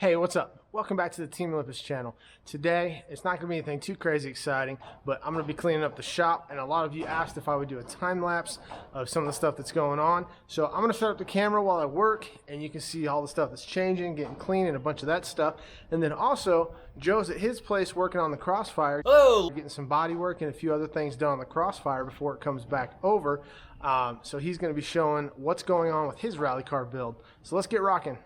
Hey, what's up? Welcome back to the Team Olympus channel. Today, it's not going to be anything too crazy exciting, but I'm going to be cleaning up the shop, and a lot of you asked if I would do a time lapse of some of the stuff that's going on. So I'm going to set up the camera while I work, and you can see all the stuff that's changing, getting clean, and a bunch of that stuff. And then also, Joe's at his place working on the Crossfire. Hello! Getting some body work and a few other things done on the Crossfire before it comes back over. So he's going to be showing what's going on with his rally car build. So let's get rocking.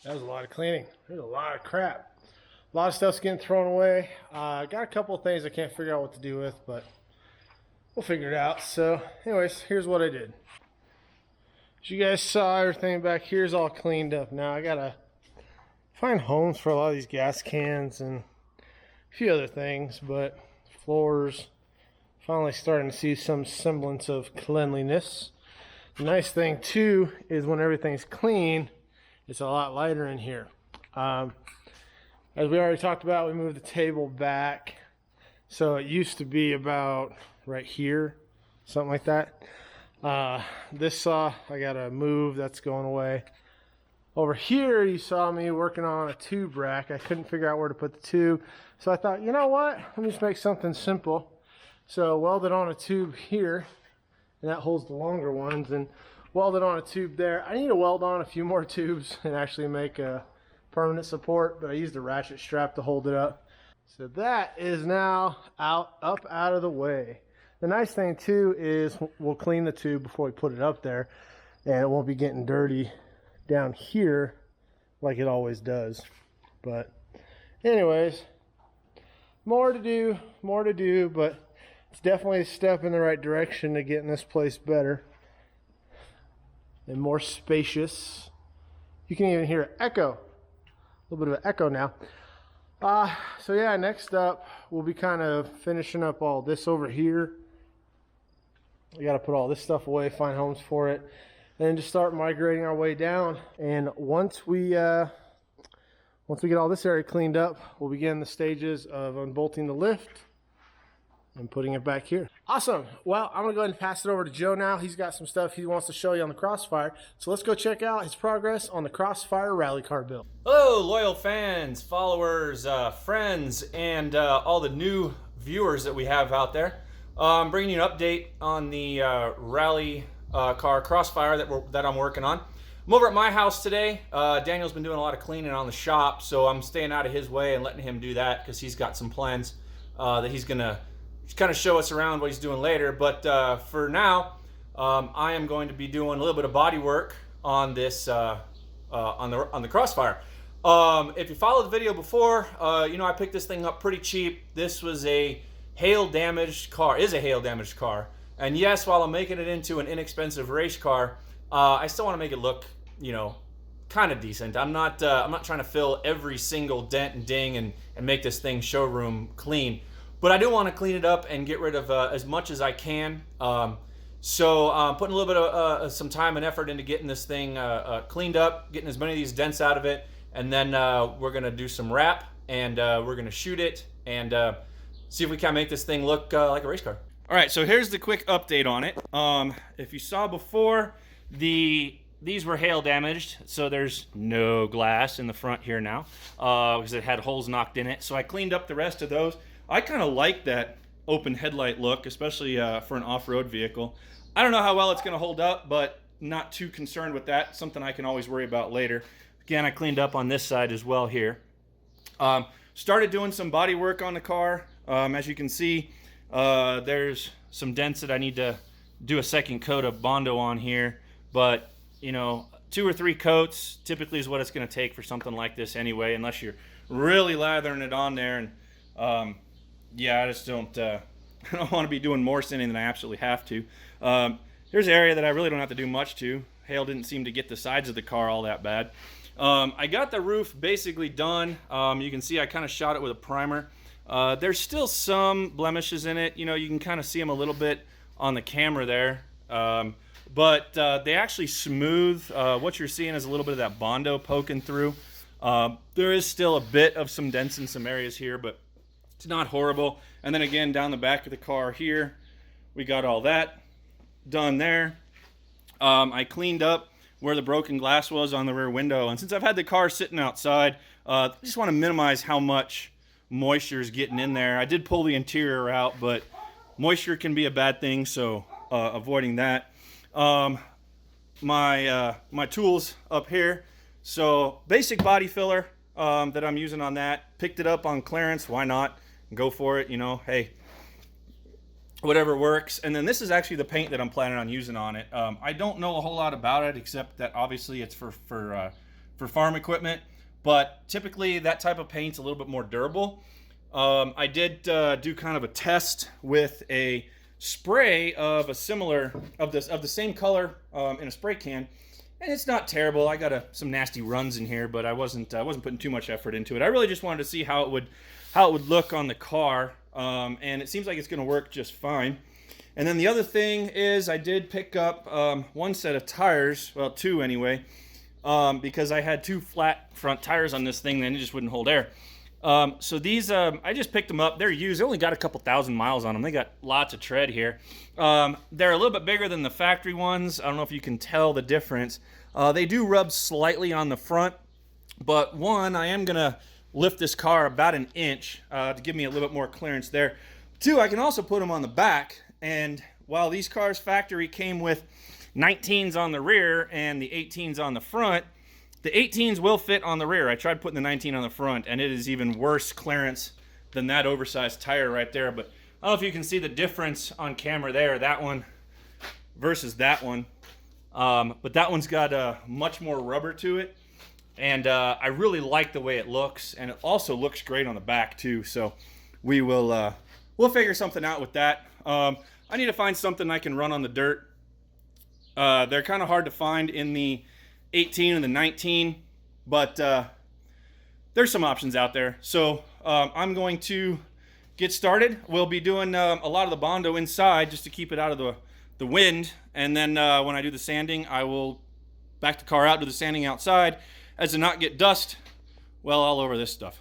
That was a lot of cleaning. There's a lot of crap. A lot of stuff's getting thrown away. Got a couple of things I can't figure out what to do with, but we'll figure it out. So anyways, here's what I did. As you guys saw, everything back here is all cleaned up. Now I gotta find homes for a lot of these gas cans and a few other things, but floors, finally starting to see some semblance of cleanliness. The nice thing too is when everything's clean, it's a lot lighter in here. As we already talked about, we moved the table back. So it used to be about right here, something like that. This saw, I gotta move, that's going away. Over here, you saw me working on a tube rack. I couldn't figure out where to put the tube. So I thought, you know what? Let me just make something simple. So welded on a tube here, and that holds the longer ones, and welded on a tube there. I need to weld on a few more tubes and actually make a permanent support, but I used a ratchet strap to hold it up. So that is now up out of the way. The nice thing too is we'll clean the tube before we put it up there, and it won't be getting dirty down here like it always does. But anyways, more to do, but it's definitely a step in the right direction to getting this place better and more spacious. You can even hear an echo, a little bit of an echo now. So yeah, next up, we'll be kind of finishing up all this over here. We got to put all this stuff away, find homes for it, and then just start migrating our way down. And once we get all this area cleaned up, we'll begin the stages of unbolting the lift and putting it back here. Awesome. Well, I'm going to go ahead and pass it over to Joe now. He's got some stuff he wants to show you on the Crossfire. So let's go check out his progress on the Crossfire Rally car build. Hello, loyal fans, followers, friends, and all the new viewers that we have out there. I'm bringing you an update on the rally car Crossfire that I'm working on. I'm over at my house today. Daniel's been doing a lot of cleaning on the shop, so I'm staying out of his way and letting him do that because he's got some plans that he's gonna kind of show us around what he's doing later. But for now, I am going to be doing a little bit of body work on this on the Crossfire. If you followed the video before, you know I picked this thing up pretty cheap. This was a hail damaged car, and yes, while I'm making it into an inexpensive race car, I still want to make it look, you know, kind of decent. I'm not trying to fill every single dent and ding and make this thing showroom clean, but I do want to clean it up and get rid of as much as I can. So I'm putting a little bit of some time and effort into getting this thing cleaned up, getting as many of these dents out of it, and then we're gonna do some wrap and we're gonna shoot it and see if we can make this thing look like a race car. All right, so here's the quick update on it. If you saw before, these were hail damaged, so there's no glass in the front here now because it had holes knocked in it. So I cleaned up the rest of those. I kind of like that open headlight look, especially for an off-road vehicle. I don't know how well it's going to hold up, but not too concerned with that. Something I can always worry about later. Again, I cleaned up on this side as well here. Started doing some body work on the car. As you can see, there's some dents that I need to do a second coat of Bondo on here. But, you know, 2 or 3 coats typically is what it's going to take for something like this anyway, unless you're really lathering it on there. And, yeah, I just don't, I don't want to be doing more sanding than I absolutely have to. Here's an area that I really don't have to do much to. Hail didn't seem to get the sides of the car all that bad. I got the roof basically done. You can see I kind of shot it with a primer. There's still some blemishes in it. You know, you can kind of see them a little bit on the camera there. But they actually smooth. What you're seeing is a little bit of that Bondo poking through. There is still a bit of some dents in some areas here, but it's not horrible. And then again, down the back of the car here, we got all that done there. I cleaned up where the broken glass was on the rear window. And since I've had the car sitting outside, I just want to minimize how much moisture is getting in there. I did pull the interior out, but moisture can be a bad thing, so avoiding that. My tools up here. So basic body filler that I'm using on that. Picked it up on clearance. Why not? Go for it. You know, hey, whatever works. And then this is actually the paint that I'm planning on using on it. I don't know a whole lot about it except that obviously it's for farm equipment. But typically that type of paint's a little bit more durable. I did do kind of a test with a spray of a similar of the same color in a spray can, and it's not terrible. I got some nasty runs in here, but I wasn't putting too much effort into it. I really just wanted to see how it would look on the car, and it seems like it's going to work just fine. And then the other thing is I did pick up one set of tires, well, 2 anyway, because I had 2 flat front tires on this thing, and it just wouldn't hold air. So these, I just picked them up. They're used. They only got a couple thousand miles on them. They got lots of tread here. They're a little bit bigger than the factory ones. I don't know if you can tell the difference. They do rub slightly on the front, but one, I am going to lift this car about 1 inch to give me a little bit more clearance there. 2, I can also put them on the back, and while these cars factory came with 19s on the rear and the 18s on the front, the 18s will fit on the rear. I tried putting the 19 on the front, and it is even worse clearance than that oversized tire right there. But I don't know if you can see the difference on camera there, that one versus that one. But that one's got much more rubber to it, and I really like the way it looks, and it also looks great on the back too. So we'll figure something out with that. I need to find something I can run on the dirt. They're kind of hard to find in the 18 and the 19, but there's some options out there. So I'm going to get started. We'll be doing a lot of the Bondo inside just to keep it out of the wind, and then when I do the sanding, I will back the car out, do the sanding outside, as to not get dust well all over this stuff.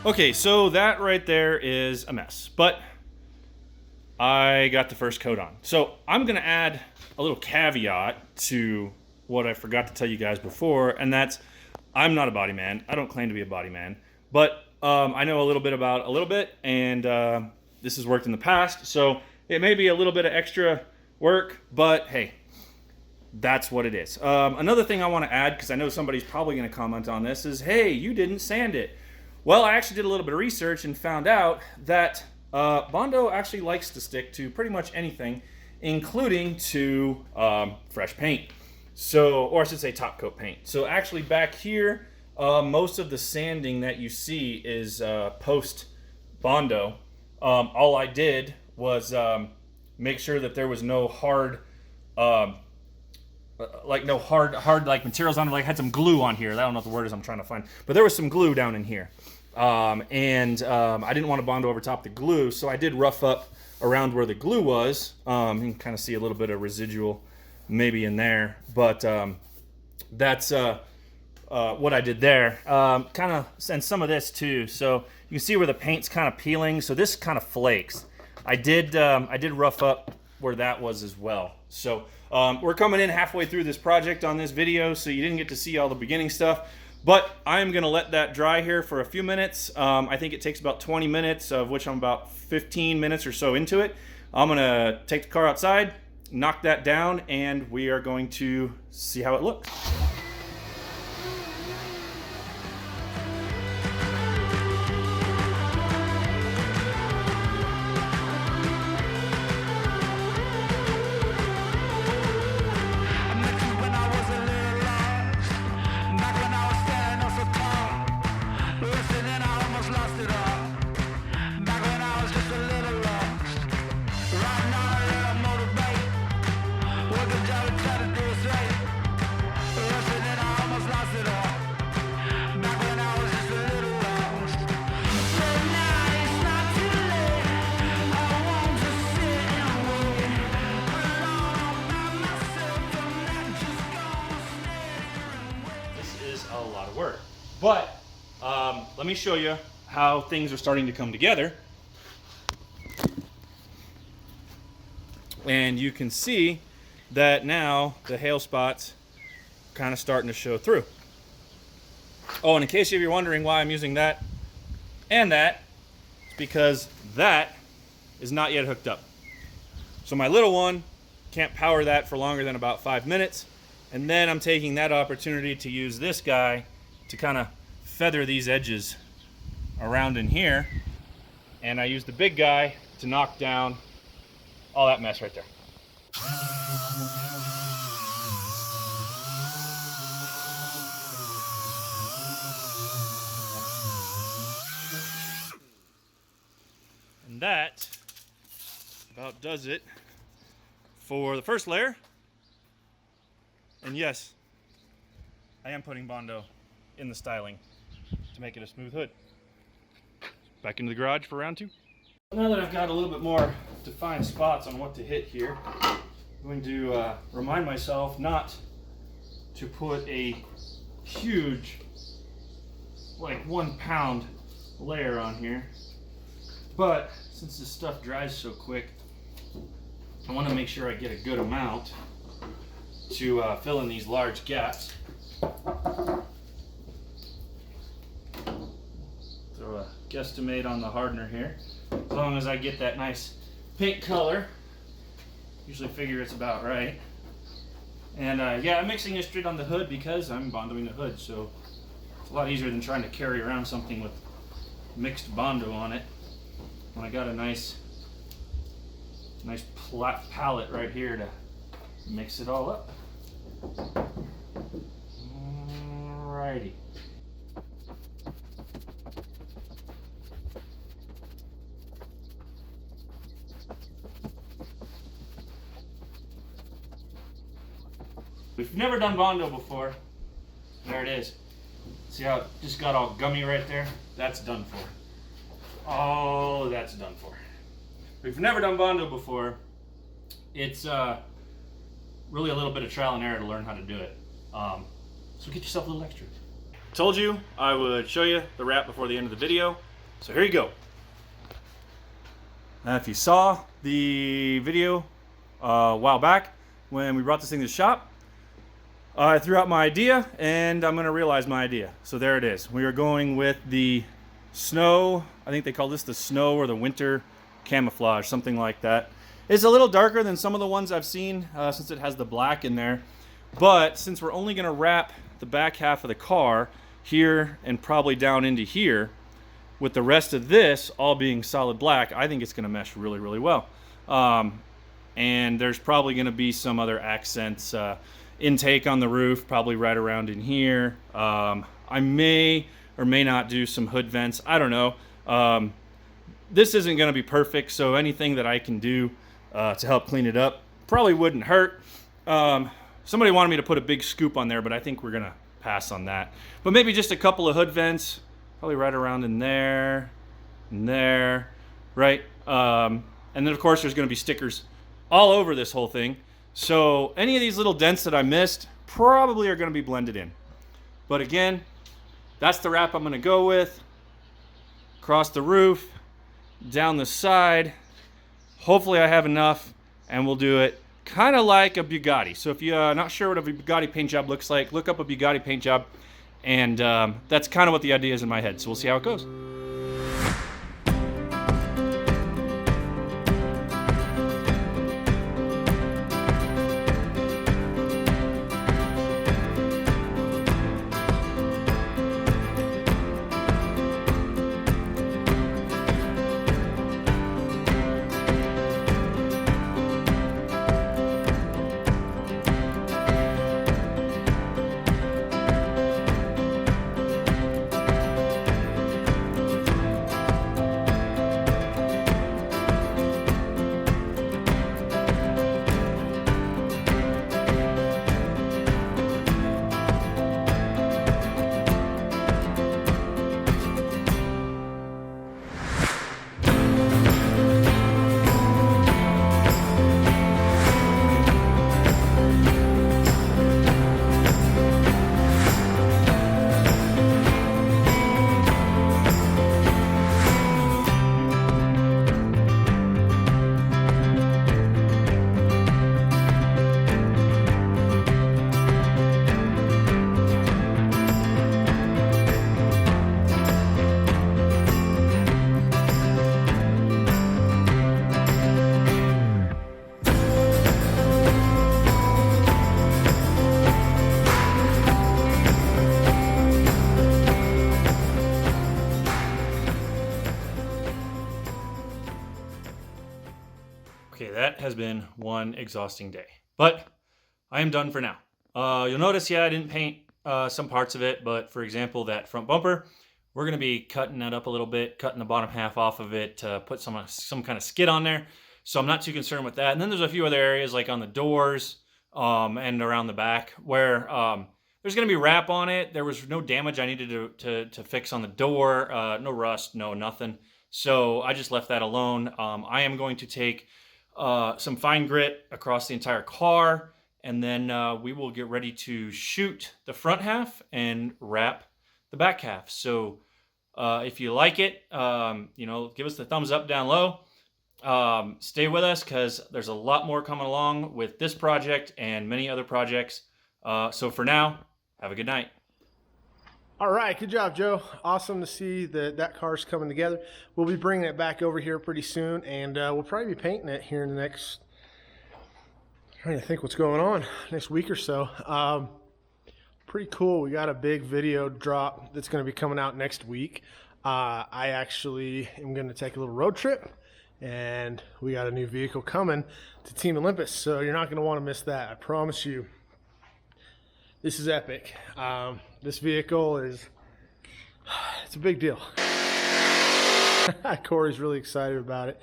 Okay, so that right there is a mess, but I got the first coat on. So I'm gonna add a little caveat to what I forgot to tell you guys before, and that's I'm not a body man. I don't claim to be a body man, but I know a little bit about a little bit, and this has worked in the past, so it may be a little bit of extra work, but hey, that's what it is. Another thing I want to add, because I know somebody's probably going to comment on this, is hey, you didn't sand it. Well, I actually did a little bit of research and found out that Bondo actually likes to stick to pretty much anything, including to fresh paint. So, or I should say top coat paint. So actually back here, most of the sanding that you see is post Bondo. All I did was make sure that there was no hard, like materials on it. Like I had some glue on here. I don't know what the word is I'm trying to find, but there was some glue down in here. I didn't want to Bondo over top the glue, so I did rough up around where the glue was. You can kind of see a little bit of residual maybe in there, but that's what I did there. Kind of, and some of this too. So you can see where the paint's kind of peeling. So this kind of flakes. I did rough up where that was as well. So we're coming in halfway through this project on this video, so you didn't get to see all the beginning stuff. But I'm gonna let that dry here for a few minutes. I think it takes about 20 minutes, of which I'm about 15 minutes or so into it. I'm gonna take the car outside, knock that down, and we are going to see how it looks. A lot of work, but let me show you how things are starting to come together, and you can see that now the hail spots kind of starting to show through. Oh, and in case you're wondering why I'm using that and that, it's because that is not yet hooked up. So my little one can't power that for longer than about 5 minutes. And then I'm taking that opportunity to use this guy to kind of feather these edges around in here. And I use the big guy to knock down all that mess right there. And that about does it for the first layer. And yes, I am putting Bondo in the styling to make it a smooth hood. Back into the garage for round 2. Now that I've got a little bit more defined spots on what to hit here, I'm going to remind myself not to put a huge, like 1 pound layer on here. But since this stuff dries so quick, I want to make sure I get a good amount to fill in these large gaps. Throw a guesstimate on the hardener here. As long as I get that nice pink color, usually figure it's about right. And yeah, I'm mixing it straight on the hood because I'm Bondoing the hood, so it's a lot easier than trying to carry around something with mixed Bondo on it. When I got a nice palette right here to mix it all up. Alrighty. If you've never done Bondo before, there it is. See how it just got all gummy right there? That's done for. Oh, that's done for. If you've never done Bondo before, it's really a little bit of trial and error to learn how to do it. So get yourself a little extra. Told you I would show you the wrap before the end of the video. So here you go. Now, if you saw the video a while back when we brought this thing to the shop, I threw out my idea, and I'm going to realize my idea. So there it is. We are going with the snow. I think they call this the snow or the winter camouflage, something like that. It's a little darker than some of the ones I've seen since it has the black in there. But since we're only going to wrap the back half of the car here and probably down into here, with the rest of this all being solid black, I think it's going to mesh really, really well. And there's probably going to be some other accents. Intake on the roof, probably right around in here. I may or may not do some hood vents. I don't know. This isn't going to be perfect, so anything that I can do to help clean it up probably wouldn't hurt. Somebody wanted me to put a big scoop on there, but I think we're going to pass on that. But maybe just a couple of hood vents, probably right around in there, right? And then, of course, there's going to be stickers all over this whole thing. So any of these little dents that I missed probably are going to be blended in. But again, that's the wrap I'm going to go with. Across the roof, down the side. Hopefully I have enough, and we'll do it kind of like a Bugatti. So if you're not sure what a Bugatti paint job looks like, look up a Bugatti paint job. And that's kind of what the idea is in my head. So we'll see how it goes. Okay, that has been one exhausting day, but I am done for now. You'll notice, I didn't paint some parts of it, but for example, that front bumper, we're going to be cutting that up a little bit, cutting the bottom half off of it to put some kind of skid on there. So I'm not too concerned with that. And then there's a few other areas like on the doors and around the back where there's going to be wrap on it. There was no damage I needed to fix on the door, no rust, no nothing. So I just left that alone. I am going to take some fine grit across the entire car, and then we will get ready to shoot the front half and wrap the back half. So if you like it, give us the thumbs up down low. Stay with us because there's a lot more coming along with this project and many other projects. So for now, have a good night. All right, good job, Joe. Awesome to see that car's coming together. We'll be bringing it back over here pretty soon, and we'll probably be painting it here in the next, trying to think what's going on, next week or so. Pretty cool. We got a big video drop that's going to be coming out next week. I actually am going to take a little road trip, and we got a new vehicle coming to Team Olympus, so you're not going to want to miss that. I promise you. This is epic. This vehicle it's a big deal. Corey's really excited about it.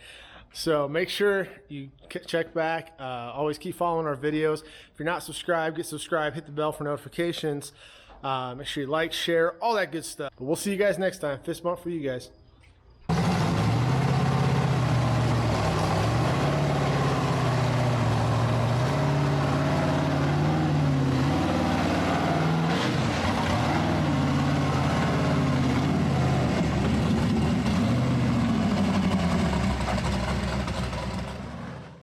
So make sure you check back. Always keep following our videos. If you're not subscribed, get subscribed, hit the bell for notifications. Make sure you like, share, all that good stuff. But we'll see you guys next time. Fist bump for you guys.